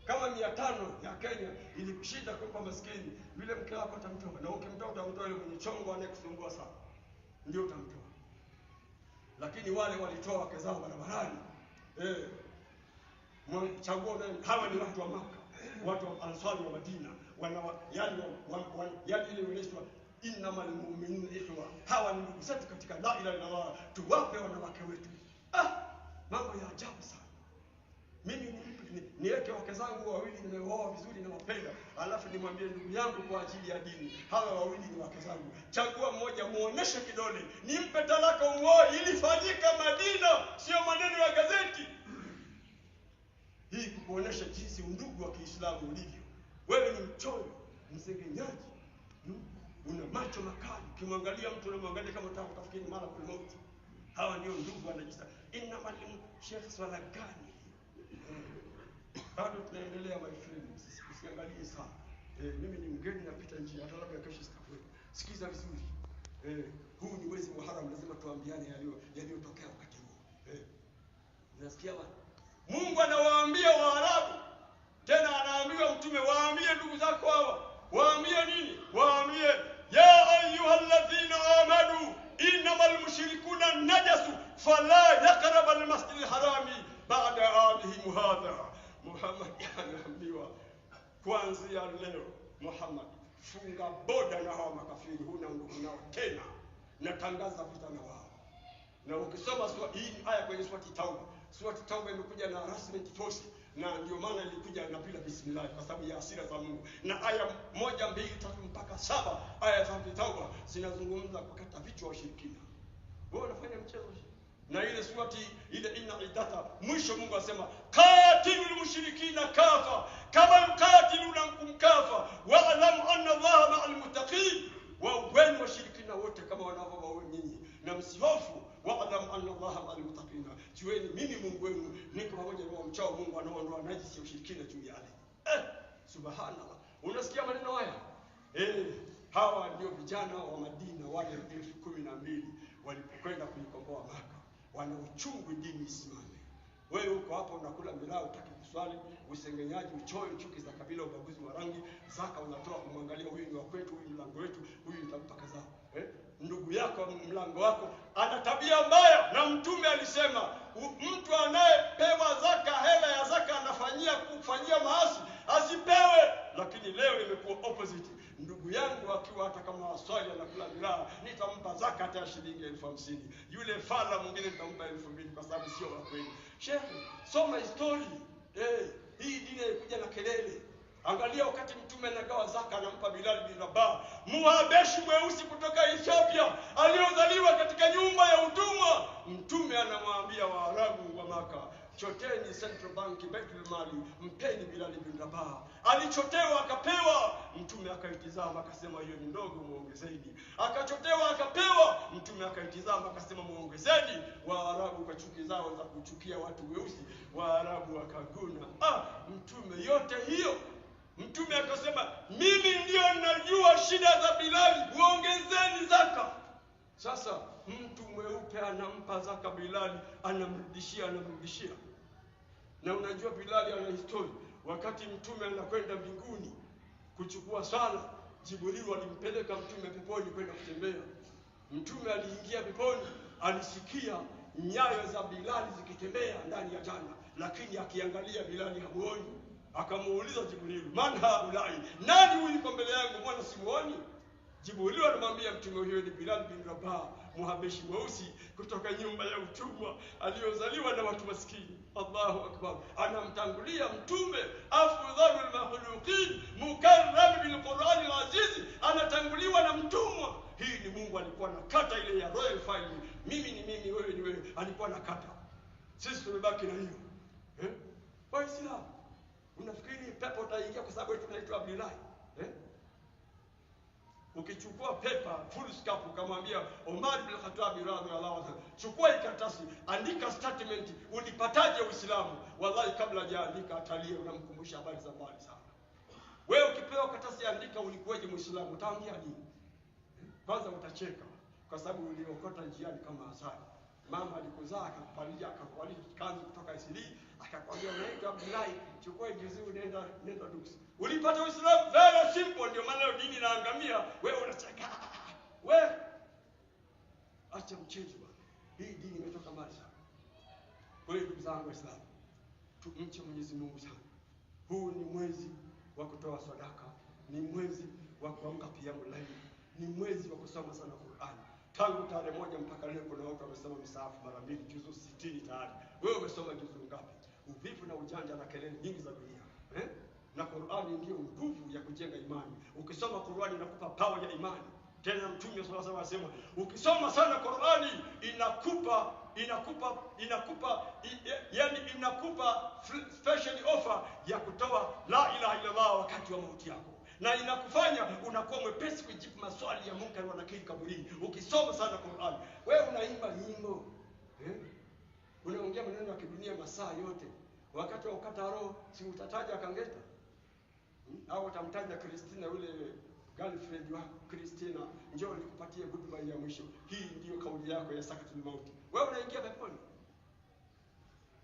Kama 500 ya Kenya ilikushinda kwa maskini, yule mke wako utamtoa, na ukimtoa utamtoa yule mwenye chongo anayekusumbua sana, ndio utamtoa. Lakini wale walitoa wake zao barabarani. Chagua hawa ni watu wa Maka, watu wa Ansari wa Madina, yani ile inaitwa innamal mu'minuna ikhwa. Hawa ni ndugu zetu katika la ilaha illallah, tuwape wanawake wetu. Mambo ya ajabu sana. Mimi niweke wake zangu wawili nimeoa vizuri na wapenda, alafu nimwambie ndugu yangu kwa ajili ya dini, hawa wawili ni wake zangu, chagua mmoja, muoneshe kidole, nimpe talaka umuoe. Ilifanyika Madina, sio maneno ya gazeti. Hii kuonesha jinsi undugu wa Kiislamu ulivyo. Wewe ni mchoyo, msengenyaji, una macho makali, ukimwangalia mtu unamwangalia kama unataka kufikiri mara kwa mauti. Hawa ndio ndugu wanajisa. Innamal Sheikh swala gani? Bado tunaendelea my friend, usiangalie sana. Mimi ni mgeni napita njia, hata labda kesho sitakuwepo. Sikiza vizuri. Huu ni mwezi Muharram, lazima tuambiane yaliyotokea wakati huo. Unasikia bwana? Mungu anawaambia Waarabu, tena anaambiwa mtume, waambie ndugu zako hawa. Waambie nini? Waambie ya ayyuhalladhina amanu innamal mushrikuna najasu fala yaqrabu almasjidal harami ba'da amihim hadha. Muhammad anaambiwa kuanzia leo, Muhammad, funga boda na hao makafiri, huna ndugu nao tena, natangaza vita na wao. Na ukisoma hii aya kwenye surati Tauba imekuja na harassment force, na ndio maana ilikuja na bila bismillah kwa sababu ya hasira za Mungu. Na aya 1, 2, 3 mpaka 7 aya za Tauba zinazungumza kukata vichwa washirikina. Wewe unafanya mchezo. Na ile surati ile inna idata mwisho Mungu asema qatilul mushrikina kafa kama yuqatilunakum kafa wa'lamu anna Allaha ma'al muttaqin. Waweni washirikina wote kama wanavyowaua nyinyi, na msihofu. Wa'lamu anna Allaha ma'al muttaqin. Jueni mimi Mungu wenu niko pamoja na wamchao Mungu, anaondoa najisi ya ushirikina juu ya ardhi. Subhanallah. Unasikia maneno haya? Hawa ndio vijana wa Madina wale 12,000 walipokwenda kuikomboa Maka. Wana uchungu dini isimame. Wewe uko hapa unakula miraa, utaki kuswali, usengenyaji, uchoyo, chuki za kabila, ubaguzi wa rangi, zaka unatoa kumwangalia huyu ni wa kwetu, huyu mlango wetu, huyu nitampa kadhaa. Ndugu yako mlango wako ana tabia mbaya, na mtume alisema mtu anayepewa zaka, hela ya zaka kufanyia maasi asipewe. Lakini leo imekuwa opposite. Ndugu yangu akiwa hata kama waswali anakula miraa, nitampa zaka hata shilingi 50,000. Yule fala mwingine nitampa 2,000 kwa sababu sio wa kweli. Sheikh, soma story. Hii dini ilikuja na kelele. Angalia wakati mtume anagawa zaka, anampa Bilal bin Rabah, Muhabeshi mweusi kutoka Ethiopia aliozaliwa katika nyumba ya utumwa. Mtume anamwambia Waarabu wa Maka, choteni Central Bank, Baitul Mali, mpeni Bilal bin Rabah. Alichotewa akapewa. Mtume akaitizama akasema hiyo ni ndogo, muongezeni. Akachotewa akapewa. Mtume akaitizama akasema muongezeni. Waarabu kwa chuki zao za kuchukia watu weusi, Waarabu wakaguna. Mtume yote hiyo, Mtume akasema mimi ndio ninajua shida za Bilali, muongezeni zaka. Sasa mtu mweupe anampa zaka Bilali, anamrudishia. Na unajua Bilali ana historia. Wakati mtume anakwenda mbinguni kuchukua sala, Jibril alimpeleka mtume peponi kwenda kutembea. Mtume aliingia peponi, alisikia nyayo za Bilali zikitembea ndani ya janna, lakini akiangalia Bilali hamuoni. Akamuuliza Jibril, man haulai, nani huyu mbele yangu, mbona simuoni? Jibril anamwambia mtume, huyo ni Bilal bin Rabah, Muhabeshi mweusi kutoka nyumba ya utumwa aliozaliwa na watu maskini. Allahu akbar. Anamtangulia mtume afdhalul makhluqin mukarram bil Qur'an al-aziz, anatanguliwa na mtumwa. Hii ni Mungu alikuwa anakata ile ya royal family, mimi ni mimi, wewe ni wewe, alikuwa anakata. Sisi tumebaki na hiyo. Waislamu, unafikiri pepo utaingia kwa sababu tunaitwa Abdullah? Ukichukua pepa full stop ukamwambia Omar bin Khattab radhiallahu anhu, chukua karatasi, andika statement, ulipataje Uislamu? Wallahi kabla hajaandika atalia, unamkumbusha habari za mbali sana. Wewe ukipewa karatasi andika ulikuwaje Muislamu, utaongea nini? Kwanza utacheka kwa sababu uliokota njiani kama asali. Mama alikuzaa akakupalia kanzu kutoka Isili, akakwambia unaitwa Abdullah, chukua juzuu nenda duksi. Ulipata Uislamu very simple. Ndio maana dini inaangamia, wewe unacheka. Wewe acha mchezo bwana. Hii dini imetoka mbali sana. Kwa hiyo ndugu zangu Waislamu, tumche Mwenyezi Mungu sana. Huu ni mwezi wa kutoa sadaka, ni mwezi wa kuamka qiyamul layl, ni mwezi wa kusoma sana Qur'an. Tangu tarehe 1 mpaka leo kuna watu wamesoma misahafu mara 2, juzu 60 tayari. Wewe umesoma juzu ngapi? Uvivu na ujanja na kelele nyingi za dunia. Na Qur'ani ndio nguvu ya kujenga imani. Ukisoma Qur'ani inakupa power ya imani. Tena Mtume sallallahu alaihi wasallam anasema ukisoma sana Qur'ani inakupa special offer ya kutoa la ilaha illa Allah wakati wa mauti yako. Na inakufanya unakuwa mwepesi kujibu maswali ya Munkar na Nakir kaburini. Ukisoma sana Qur'ani, wewe unaimba nyimbo. Unaongea maneno ya kidunia masaa yote. Wakati wa ukata roho si utataja Kangeta? Au utamtaja Kristina yule girlfriend wako Christina, njoo nikupatie goodbye ya mwisho. Hii ndiyo kauli yako ya sakatul mauti. Wewe unaingia peponi.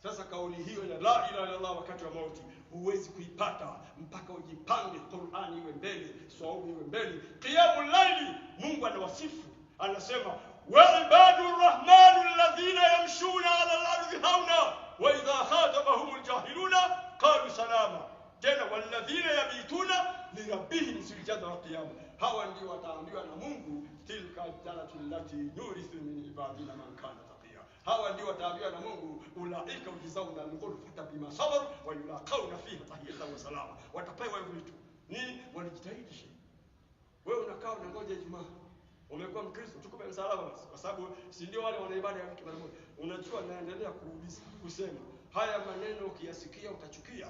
Sasa kauli hiyo ya la ilaha illa Allah wakati wa mauti huwezi kuipata mpaka ujipange, Qur'ani iwe mbele, saumu iwe mbele, qiyamul layli. Mungu anawasifu, anasema wa ibadur rahmanu alladhina yamshuna ala al-ardi hauna wa idha khatabahumul jahiluna qalu salama. Tena walladhina yabituna lirabbihim sujada wa qiyama. Hawa ndio wataambiwa na Mungu, tilka jalatu allati nurithu min ibadina man kana taqiya. Hawa ndio wataambiwa na Mungu, ulaika ujizawna al-ghurfata bima sabaru wa yulaqawna fiha tahiyatan wa salama. Watapewa hivyo vitu. Nini? Walijitahidi. Wewe unakaa unangoja Ijumaa. Umekuwa Mkristo, tukupe msalaba basi. Kwa sababu si ndio wale wana ibada ya wiki mara moja. Unajua naendelea kuuliza kusema, haya maneno ukiyasikia utachukia.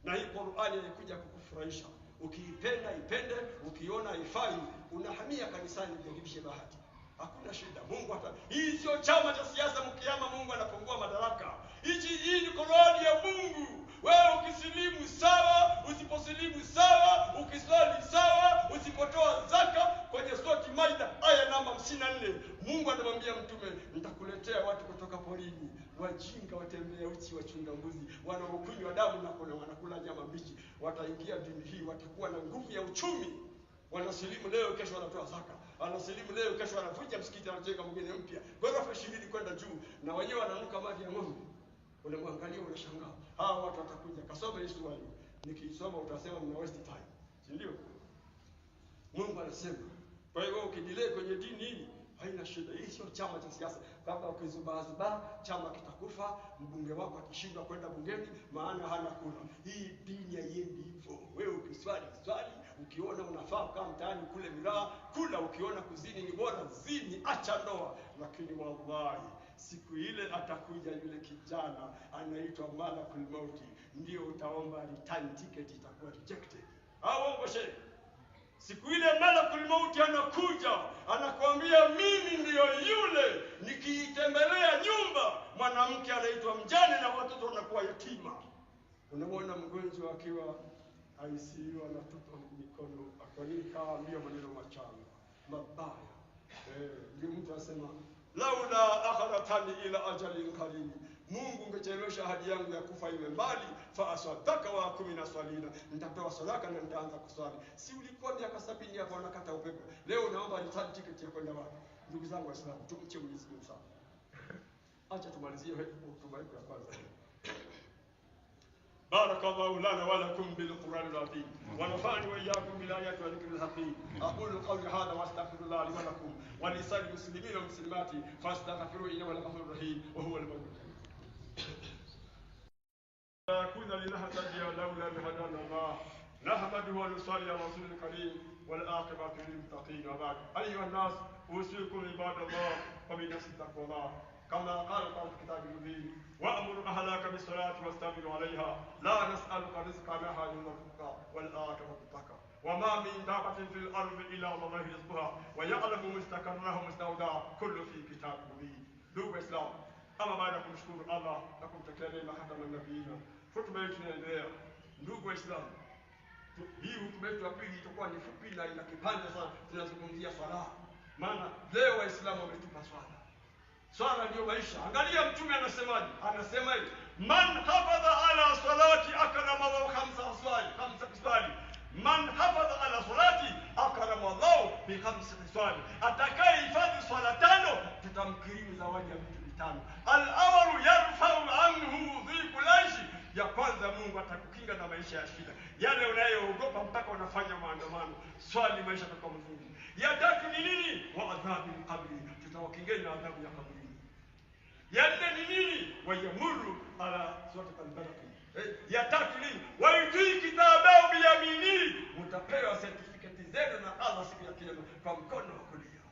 Na hii Qur'ani inakuja kukufurahisha. Ukiipenda ipende, ukiona haifai unahamia kanisani kujaribisha bahati. Hakuna shida. Mungu hata hii sio chama cha siasa. Mkiama Mungu anapungua madaraka. Hii ni Qur'ani ya Mungu. Wewe ukisilimu sawa, usiposilimu sawa, ukiswali sawa, usipotoa zaka. Kwenye sura Maida aya namba 54 Mungu anamwambia mtume, nitakuletea watu kutoka porini, wajinga watembea uchi wachunga mbuzi, wanaokunywa damu na wanakula nyama mbichi. Wataingia dini hii, watakuwa na nguvu ya uchumi. Wanasilimu leo, kesho wanatoa zaka. Wanasilimu leo, kesho wanavunja msikiti, wanajenga mwingine mpya, ghorofa 20 kwenda juu, na wenyewe wananuka maji ya ng'ombe. Unamwangalia unashangaa. Hawa watu watakuja. Kasome hii sura hiyo. Nikisoma utasema mna waste time. Si ndio? Mungu anasema. Kwa hiyo ukidelay kwenye dini hii haina shida. Hii sio chama cha siasa. Kama ukizubaa chama kitakufa, mbunge wako akishindwa kwenda bungeni maana hana kura. Hii dini haiendi hivyo. Wewe ukiswali, ukiona unafaa kama mtaani kule miraa, kula. Ukiona kuzini ni bora, zini, acha ndoa. Lakini wallahi siku ile atakuja yule kijana anaitwa Malakul Mauti, ndio utaomba return ticket, itakuwa rejected. Au shehe, siku ile Malakul Mauti anakuja, anakuambia mimi ndio yule, nikiitembelea nyumba mwanamke anaitwa mjane na watoto wanakuwa yatima. Unamwona mgonjwa akiwa ICU anatupa mikono, kwa nini kaambia maneno machanga mabaya? Ndio mtu asema laula akharatani ila ajalin qarib, Mungu ungechelewesha ahadi yangu ya kufa iwe mbali, fa asadaka wa akumina swalina, nitatoa sadaka na nitaanza kuswali. Si ulikuwa miaka 70 hapo unakata upepo, leo unaomba return ticket ya kwenda wapi? Ndugu zangu Waislamu, tumche Mwenyezi Mungu sana. Acha tumalizie hotuba yetu ya kwanza. بارك الله لنا ولكم بالقرآن العظيم ونفعني وإياكم بالآيات والذكر الحكيم. أقول قولي هذا وأستغفر الله لي ولكم ولسائر المسلمين والمسلمات فاستغفروه إنه هو الغفور الرحيم وهو البر الرحيم. لا كنا لنهتدي لولا أن هدانا الله، نحمده ونصلي على رسول الكريم والعاقبة للمتقين. وبعد أيها الناس أوصيكم عباد الله وبنفس تقوى الله كما قال الله في كتابه المبين، وأمر أهلك بالصلاة واستغفر عليها لا نسألك رزقا نحن نرزقك والعاقبة للتقوى. وما من دابة في الأرض إلا الله يرزقها ويعلم مستقرها ومستودعها كل في كتاب مبين. ndugu Islam, ama baada ya kumshukuru Allah na kumtakia neema hata na nabiina, hotuba yetu inaendelea. Ndugu Islam, hii hotuba yetu ya pili itakuwa ni fupi na ina kipande sana. Tunazungumzia swala, maana leo Waislamu wametupa swala. Swala ndio maisha. Angalia mtume anasemaje? Anasema hivi, man hafadha ala salati akrama Allahu khamsa swali. Man hafadha ala salati akrama Allahu bi khamsa swali. Atakaye hifadhi swala 5 tutamkirimu zawadi ya vitu 5. Al-awwalu yarfa'u anhu dhiqulaishi. Ya kwanza, Mungu atakukinga na maisha ya shida, yale unayoogopa mpaka unafanya maandamano. Swali, maisha yatakuwa mazuri. Ya tatu ni nini? Wa adhabil qabri, tutawakingeni na adhabu ya kaburi. Ya nne ni nini? Wa yamuru ala surat al-balaq. Ya tatu nini? Wa yutii kitabahu biyamini, mtapewa certificate zenu na Allah siku ya kiyama kwa mkono wa kulia.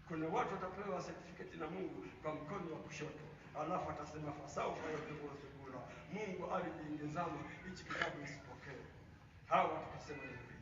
Kuna watu watapewa certificate na Mungu kwa mkono wa kushoto, alafu atasema fasaufa yadhkuru subura, Mungu aliingezama hichi kitabu isipokee. Hawa watasema hivi,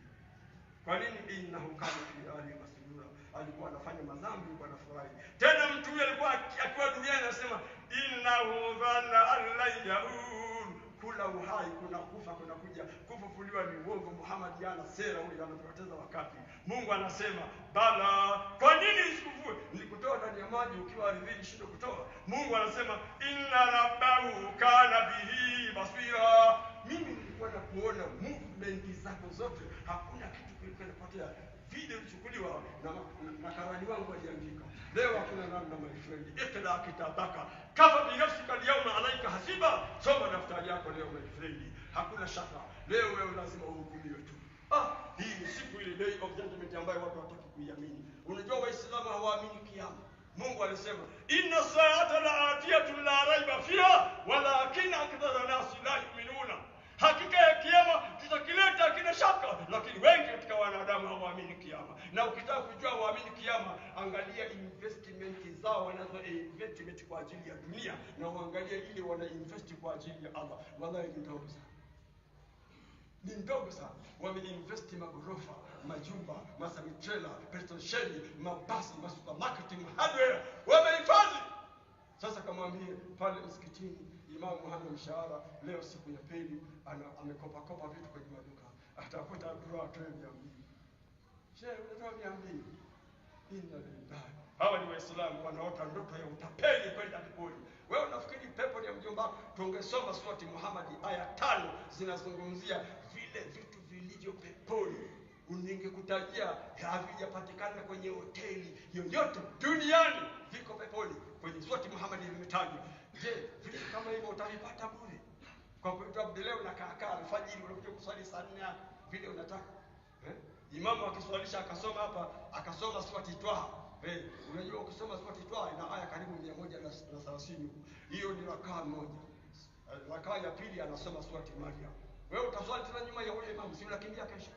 kwa nini? Innahu kana fi ali masrura, alikuwa anafanya madhambi kwa nafurahi. Tena mtu huyo alikuwa akiwa duniani anasema innahu dhanna an la yaur, kula uhai, kuna kufa, kuna kuja kufufuliwa. kufufuliwa ni uongo. Muhammad yana sera, huyu anapoteza wakati. Mungu anasema bala, kwa nini usikufue? Nilikutoa ndani ya maji ukiwa ardhini shida kutoa. Mungu anasema inna rabbahu kana bihi basira. Mimi nilikuwa na kuona movement zako zote, hakuna kitu kilichopotea. Video ilichukuliwa na karani wangu aliandika. Leo hakuna namna my friend. Ikra kitabaka kafa binafsika al-yawma alayka hasiba. Soma daftari yako leo my friend. Hakuna shaka. Leo wewe lazima uhukumiwe tu. Hii ni siku ile, day of judgment, ambayo watu hawataki kuiamini. Unajua Waislamu hawaamini kiyama. Mungu alisema inna sa'ata la'atiyatun la raiba fiha walakin akthara nasi la yu'minuna. Hakika ya kiyama tutakileta, kina shaka, lakini wengi katika wanadamu hawaamini kiyama. Na ukitaka kujua waamini kiyama, angalia investment zao wanazo investment kwa ajili ya dunia, na uangalia ile wana invest kwa ajili ya Allah. Wallahi ni ndogo sana. Ni ndogo sana. Wameinvest magorofa, majumba, masamitrela, petrolsheni, mabasi, masupermarket, hardware, wamehifadhi. Sasa kamwambie pale msikitini Imam Muhammad mshahara leo siku ya pili amekopa vitu kwenye maduka, atakuta dua 200. Shehe, unatoa 200. Inna lillahi. Hawa ni Waislamu wanaota ndoto ya utapeli kwenda peponi. Wewe unafikiri pepo ni mjomba? Tungesoma surati Muhammad aya 5 zinazungumzia vile vitu vilivyo peponi. Ningekutajia havijapatikana kwenye hoteli yoyote duniani, viko peponi. Kwenye surati Muhammad vimetajwa. Je, vitu kama hivyo utavipata bure? Kwa kuitwa Abdullah na kaka alfajiri unakuja kuswali saa 4 vile unataka. Imamu akiswalisha akasoma hapa, akasoma surati Twaha. Unajua ukisoma surati Twaha ina aya karibu 130. Hiyo ni rakaa moja. Rakaa ya pili anasoma surati Maryam. Wewe utaswali tena nyuma ya yule imamu, si unakimbia kesho?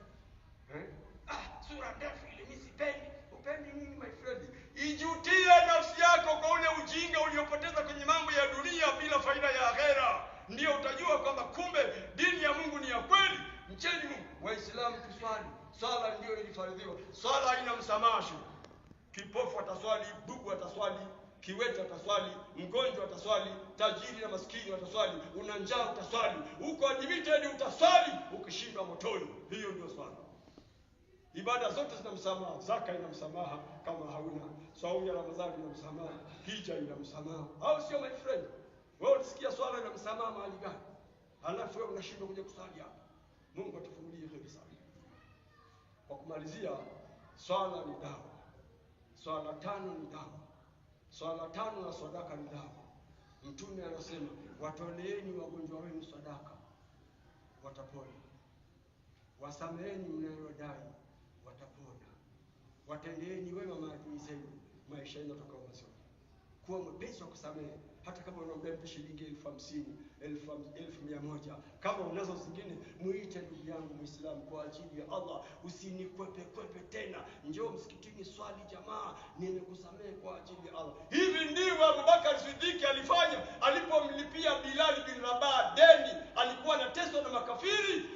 Sura ndefu ile mimi sipendi. Upendi nini my friend? Ijutie nafsi yako kwa ule ujinga uliopoteza kwenye mambo ya dunia bila faida ya akhera. Ndio utajua kwamba kumbe dini ya Mungu ni ya kweli. Mcheni Mungu. Waislamu tuswali. Swala ndio ilifaradhiwa. Swala haina msamaha. Kipofu ataswali, bubu ataswali, kiwete ataswali, mgonjwa ataswali, tajiri na maskini wataswali, una njaa utaswali, uko admitted utaswali, ukishindwa motoni. Hiyo ndio swala. Ibada zote zina msamaha. Zaka ina msamaha kama hauna. Saumu ya Ramadhani ina msamaha. Hija ina msamaha. Au sio my friend? Wewe unasikia swala ina msamaha mahali gani? Halafu wewe unashindwa kuja kusali hapa. Mungu atufungulie heri sana. Kwa kumalizia, swala ni dawa. Swala 5 ni dawa. Swala 5 na sadaka ni dawa. Mtume anasema watoleeni wagonjwa wenu sadaka, watapona. Wasameheni mnayodai, watapona. Watendeeni wema maadui zenu, maisha yenu yatakuwa mazuri. Kuwa mwepesi wa kusamehe, hata kama unaomba shilingi 50,000, 1,100. Kama unazo zingine, muite ndugu yangu Muislamu kwa ajili ya Allah, usinikwepe tena. Njoo msikitini swali jamaa, nimekusamehe kwa ajili ya Allah. Hivi ndivyo Abubakar Siddiq alifanya alipomlipia Bilal bin Rabah deni. Alikuwa anateswa na makafiri.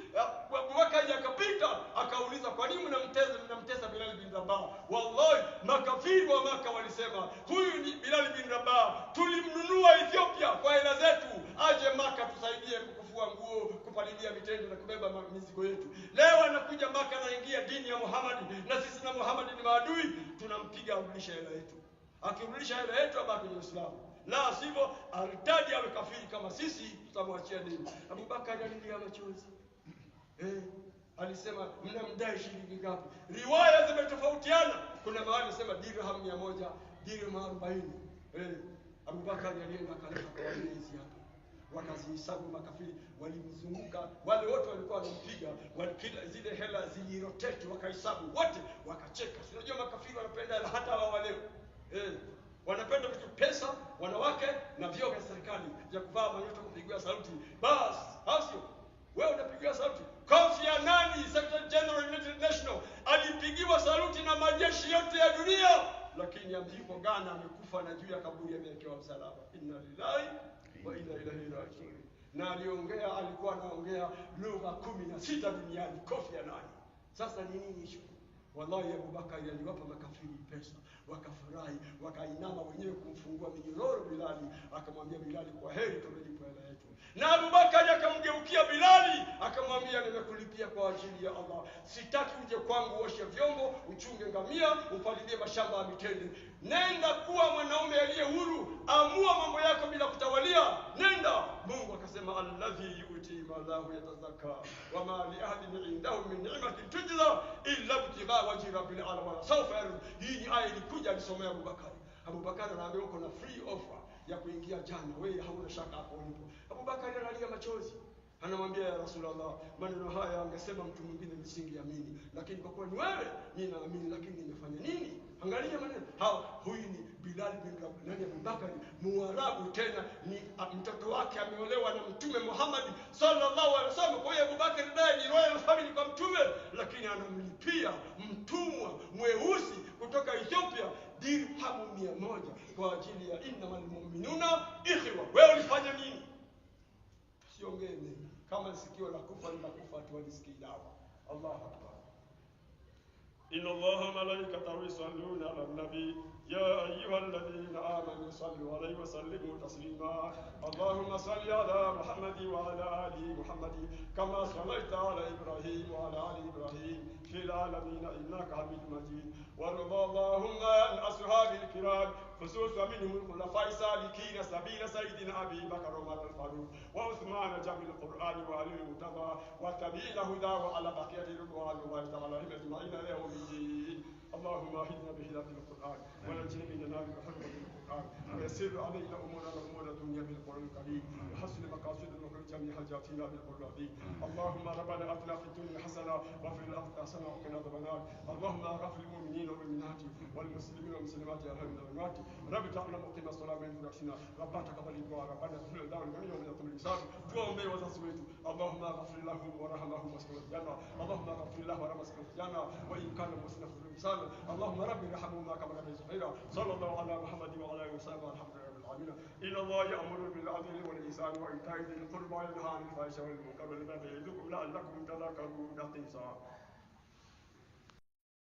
Abubakar akapita akauliza, kwa nini mnamtesa Bilal bin Rabah? Wallahi makafiri wa Maka walisema, huyu ni Bilal bin Rabah, tulimnunua Ethiopia kwa hela zetu, aje Maka tusaidie kufua nguo, kupalilia mitende na kubeba mizigo yetu. Leo anakuja Maka anaingia dini ya Muhammad, na sisi na Muhammad ni maadui, tunampiga arudisha hela yetu. Akirudisha hela yetu abaki ni Uislamu. La sivyo aritadi awe kafiri kama sisi, tutamwachia dini. Abubakar alilia machozi. Alisema mnamdai shilingi ngapi? Riwaya zimetofautiana. Kuna mahali anasema dirham 100, dirham 40. Abubakar alienda akaleta kwa hizi hapa. Wakazihesabu makafiri, walimzunguka, wale wote walikuwa wanampiga, kila zile hela zilirotate, wakahesabu wote, wakacheka. Unajua makafiri wanapenda hata wao leo. Wanapenda vitu, pesa, wanawake na vyeo vya serikali vya kuvaa manyoto, kupigiwa sauti. Basi, hasio wewe unapigiwa sauti. Kofi Annan, Secretary General United Nations, alipigiwa saluti na majeshi yote ya dunia, lakini yuko Ghana amekufa na juu ya kaburi amewekewa msalaba. Inna lillahi wa inna ilaihi raji'un. Na alikuwa anaongea lugha 16 duniani, Kofi Annan. Sasa ni nini hicho? Wallahi Abu Bakari aliwapa makafiri pesa, wakafurahi, wakainama wenyewe kumfungua minyororo Bilali, akamwambia Bilali, kwa heri, tumelipwa hela yetu. Na Abu Bakari akamgeukia Bilali akamwambia, nimekulipia kwa ajili ya Allah, sitaki uje kwangu uoshe vyombo, uchunge ngamia, upalilie mashamba ya mitende. Nenda kuwa mwanaume aliye huru, amua mambo yako bila kutawalia, nenda. Mungu akasema, alladhi yuti malahu yatazakka wa ma li ahadin indahu min ni'matin tujza illa ibtigha wajhi rabbil alamin sawfa yarud. Hii ni aya ilikuja alisomea Abu Bakari. Abu Bakari anaambia uko na free offer ya kuingia janna, wewe hauna shaka hapo ulipo. Abu Bakari analia machozi, anamwambia, ya Rasulullah, maneno haya angesema mtu mwingine nisingeamini, lakini kwa kuwa ni wewe mimi naamini, lakini nimefanya nini? Angalia maneno hao. Huyu ni Bilal bin Rabah, Abu Bakari Muarabu, tena ni mtoto wake ameolewa na Mtume Muhammad sallallahu alaihi wasallam. Kwa hiyo Abu Bakari naye ni royal family kwa Mtume, lakini anamlipia mtumwa mweusi kutoka Ethiopia dirhamu 100 kwa ajili ya innamal mu'minuna ikhwa. Wewe ulifanya nini? Siongee nini, kama sikio la kufa linakufa tuwalisikii dawa. Allahu akbar. Inna Allaha malaikatahu yusalluna ala nabi ya ayyuhalladhina amanu sallu alayhi wa sallimu taslima. Allahumma salli ala Muhammad wa ala ali Muhammad kama sallaita ala Ibrahim wa ala ali Ibrahim fil alamin innaka Hamidum Majid. Warḍa Allahumma an ashabil kiram خصوصا منهم الخلفاء السالكين سبيل سيدنا ابي بكر وعمر الفاروق وعثمان جمع القران وعلي المرتضى وتبين هدى وعلى بقيه رضوان الله تعالى عليهم اجمعين يوم الدين. اللهم اهدنا بهدايه القران ونجنا من النار بحرمه القران ويسر علينا امورنا وامور الدنيا بالقران الكريم وحسن مقاصدنا وكل جميع حاجاتنا بالقران العظيم. اللهم ربنا اتنا في الدنيا حسنه وفي الاخره حسنه وقنا عذاب النار. اللهم اغفر للمؤمنين والمؤمنات والمسلمين والمسلمات يا ارحم الراحمين. رب تعالى مقيم الصلاه من ذريتنا ربنا تقبل دعاء ربنا اغفر لنا ولجميع من الانسان tuombe wazazi wetu. Allahumma ighfir lahum warhamhum wasqil janna. Allahumma ighfir lahum warhamhum janna wa in kana muslimun sana. Allahumma rabbi irhamhuma kama rabbayani saghira. Sallallahu ala Muhammad wa ala alihi wa sahbihi alhamdulillahi rabbil alamin. Inna Allah ya'muru bil 'adli wal ihsani wa ita'i dhil qurba wa yanha 'anil fahsha'i wal munkari wal baghi ya'idukum la'allakum tadhakkarun.